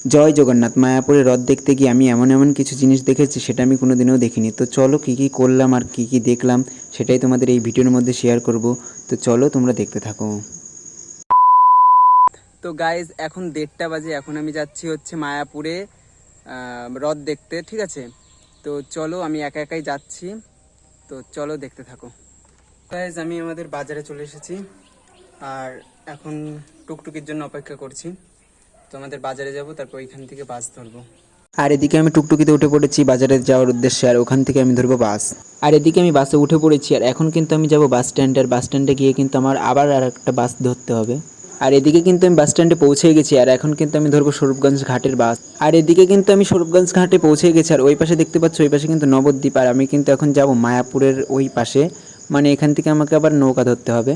জয় জগন্নাথ। মায়াপুরে রথ দেখতে গিয়ে আমি এমন এমন কিছু জিনিস দেখেছি সেটা আমি কোনোদিনও দেখিনি। তো চলো কী কী করলাম আর কী কী দেখলাম সেটাই তোমাদের এই ভিডিওর মধ্যে শেয়ার করব। তো চলো তোমরা দেখতে থাকো। তো গাইজ এখন 1:30 বাজে, এখন আমি যাচ্ছি হচ্ছে মায়াপুরে রথ দেখতে, ঠিক আছে? তো চলো আমি একা একাই যাচ্ছি, তো চলো দেখতে থাকো। গাইজ আমি আমাদের বাজারে চলে এসেছি আর এখন টুকটুকির জন্য অপেক্ষা করছি। তো আমাদের বাজারে যাব, তারপর ওইখান থেকে বাস ধরবো। আর এদিকে আমি টুকটুকিতে উঠে পড়েছি বাজারে যাওয়ার উদ্দেশ্যে, আর ওখান থেকে আমি ধরবো বাস। আর এদিকে আমি বাসে উঠে পড়েছি আর এখন কিন্তু আমি যাব বাস স্ট্যান্ডে, আর বাস স্ট্যান্ডে গিয়ে কিন্তু আমার আবার আর একটা বাস ধরতে হবে। আর এদিকে কিন্তু আমি বাস স্ট্যান্ডে পৌঁছে গেছি আর এখন কিন্তু আমি ধরবো স্বরূপগঞ্জ ঘাটের বাস। আর এদিকে কিন্তু আমি স্বরূপগঞ্জ ঘাটে পৌঁছে গেছি আর ওই পাশে দেখতে পাচ্ছ, ওই পাশে কিন্তু নবদ্বীপ, আর আমি কিন্তু এখন যাব মায়াপুরের ওই পাশে, মানে এখান থেকে আমাকে আবার নৌকা ধরতে হবে।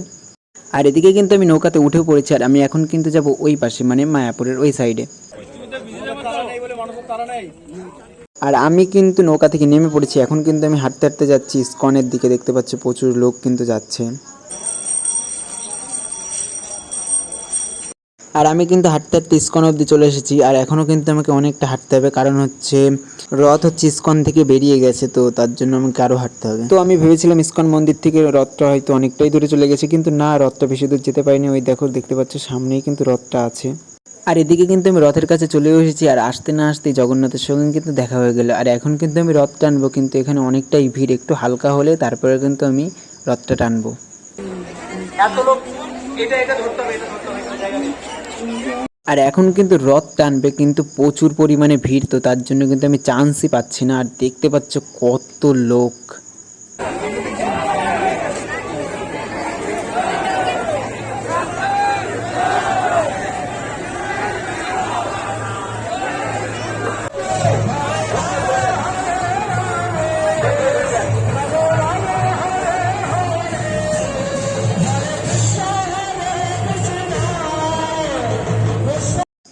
আর এদিকে কিন্তু আমি নৌকাতে উঠেও পড়েছি আর আমি এখন কিন্তু যাব ওই পাশে, মানে মায়াপুরের ওই সাইডে। আর আমি কিন্তু নৌকা থেকে নেমে পড়েছি, এখন কিন্তু আমি হাঁটতে হাঁটতে যাচ্ছি ইস্কনের দিকে। দেখতে পাচ্ছি প্রচুর লোক কিন্তু যাচ্ছে। আর আমি কিন্তু হাঁটতে হাঁটতে ইস্কন অবধি চলে এসেছি আর এখনও কিন্তু আমাকে অনেকটা হাঁটতে হবে, কারণ হচ্ছে রথ হচ্ছে ইস্কন থেকে বেরিয়ে গেছে, তো তার জন্য আমাকে আরও হাঁটতে হবে। তো আমি ভেবেছিলাম ইস্কন মন্দির থেকে রথটা হয়তো অনেকটাই দূরে চলে গেছে, কিন্তু না, রথটা বেশি দূর যেতে পারিনি। ওই দেখো, দেখতে পাচ্ছ সামনেই কিন্তু রথটা আছে। আর এদিকে কিন্তু আমি রথের কাছে চলেও এসেছি আর আসতে না আসতেই জগন্নাথের সঙ্গে কিন্তু দেখা হয়ে গেল। আর এখন কিন্তু আমি রথ টানবো, কিন্তু এখানে অনেকটাই ভিড়, একটু হালকা হলে তারপরে কিন্তু আমি রথটা টানবো। আর এখন কিন্তু রথ টানবে, কিন্তু প্রচুর পরিমাণে ভিড়, তো তার জন্য কিন্তু আমি চান্সই পাচ্ছি না। আর দেখতে পাচ্ছ কত লোক।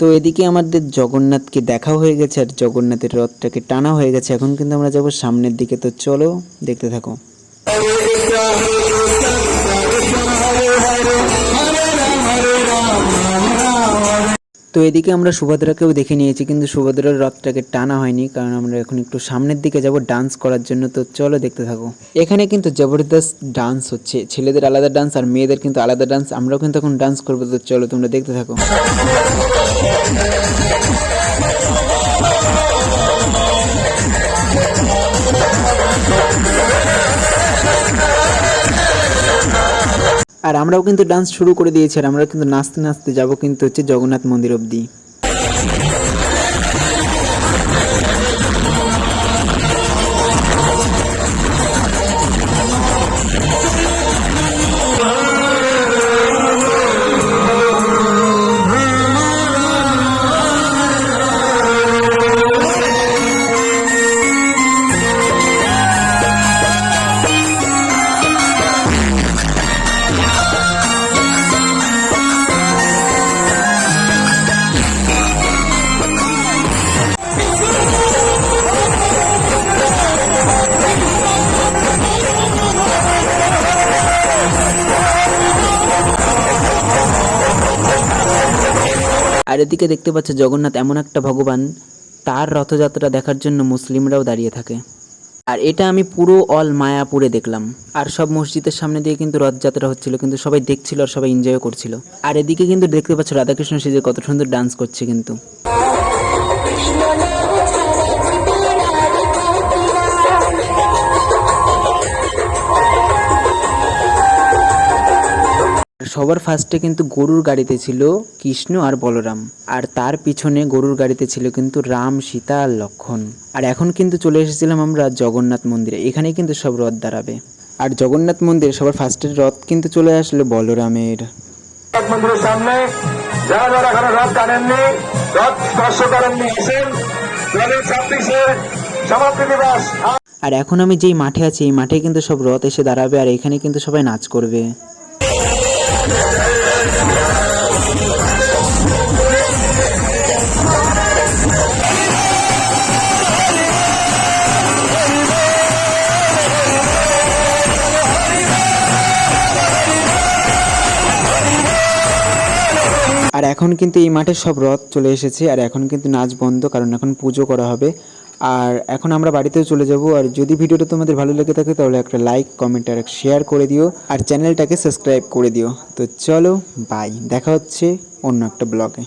তো এদিকে আমাদের জগন্নাথকে দেখা হয়ে গেছে আর জগন্নাথের রথটাকে টানা হয়ে গেছে। এখন কিন্তু আমরা যাব সামনের দিকে, তো চলো দেখতে থাকো। তো এদিকে আমরা সুভদ্রাকেও দেখে নিয়েছি, কিন্তু সুভদ্রার রথটাকে টানা হয়নি, কারণ আমরা এখন একটু সামনের দিকে যাব ডান্স করার জন্য। তো চলো দেখতে থাকো। এখানে কিন্তু জবরদস্ত ডান্স হচ্ছে, ছেলেদের আলাদা ডান্স আর মেয়েদের কিন্তু আলাদা ডান্স। আমরাও কিন্তু এখন ডান্স করবো, তো চলো তোমরা দেখতে থাকো। আর আমরাও কিন্তু ডান্স শুরু করে দিয়েছি আর আমরা কিন্তু নাচতে নাচতে যাব কিন্তু হচ্ছে জগন্নাথ মন্দির অবধি। আর এদিকে দেখতে পাচ্ছ জগন্নাথ এমন একটা ভগবান, তার রথযাত্রা দেখার জন্য মুসলিমরাও দাঁড়িয়ে থাকে। আর এটা আমি পুরো অল মায়াপুরে দেখলাম। আর সব মসজিদের সামনে দিয়ে কিন্তু রথযাত্রা হচ্ছিল, কিন্তু সবাই দেখছিল আর সবাই এনজয় করছিল। আর এদিকে কিন্তু দেখতে পাচ্ছ রাধাকৃষ্ণ সেজে কত সুন্দর ডান্স করছে কিন্তু। সবার ফার্স্টে কিন্তু গরুর গাড়িতে ছিল কৃষ্ণ আর বলরাম, আর তার পিছনে গরুর গাড়িতে ছিল কিন্তু রাম, সীতা আর লক্ষ্মণ। আর এখন কিন্তু চলে এসেছিলাম আমরা জগন্নাথ মন্দিরে, এখানে কিন্তু সব রথ দাঁড়াবে। আর জগন্নাথ মন্দিরে সবার ফার্স্টের রথ কিন্তু চলে আসলো বলরামের। মন্দিরের সামনে যারা যারা এখানে রথ টানেননি, রথ স্পর্শ করেননি, আসেন 2026-এর সমাপ্তি দিবস। আর এখন আমি যেই মাঠে আছি এই মাঠে কিন্তু সব রথ এসে দাঁড়াবে আর এখানে কিন্তু সবাই নাচ করবে। আর এখন কিন্তু এই মাঠে সব রথ চলে এসেছে, আর এখন কিন্তু নাচ বন্ধ, কারণ এখন পুজো করা হবে। আর এখন আমরা বাড়িতেও চলে যাব। আর যদি ভিডিওটা তোমাদের ভালো লেগে থাকে তাহলে একটা লাইক, কমেন্ট আর শেয়ার করে দিও, আর চ্যানেলটাকে সাবস্ক্রাইব করে দিও। তো চলো বাই, দেখা হচ্ছে অন্য একটা ব্লগে।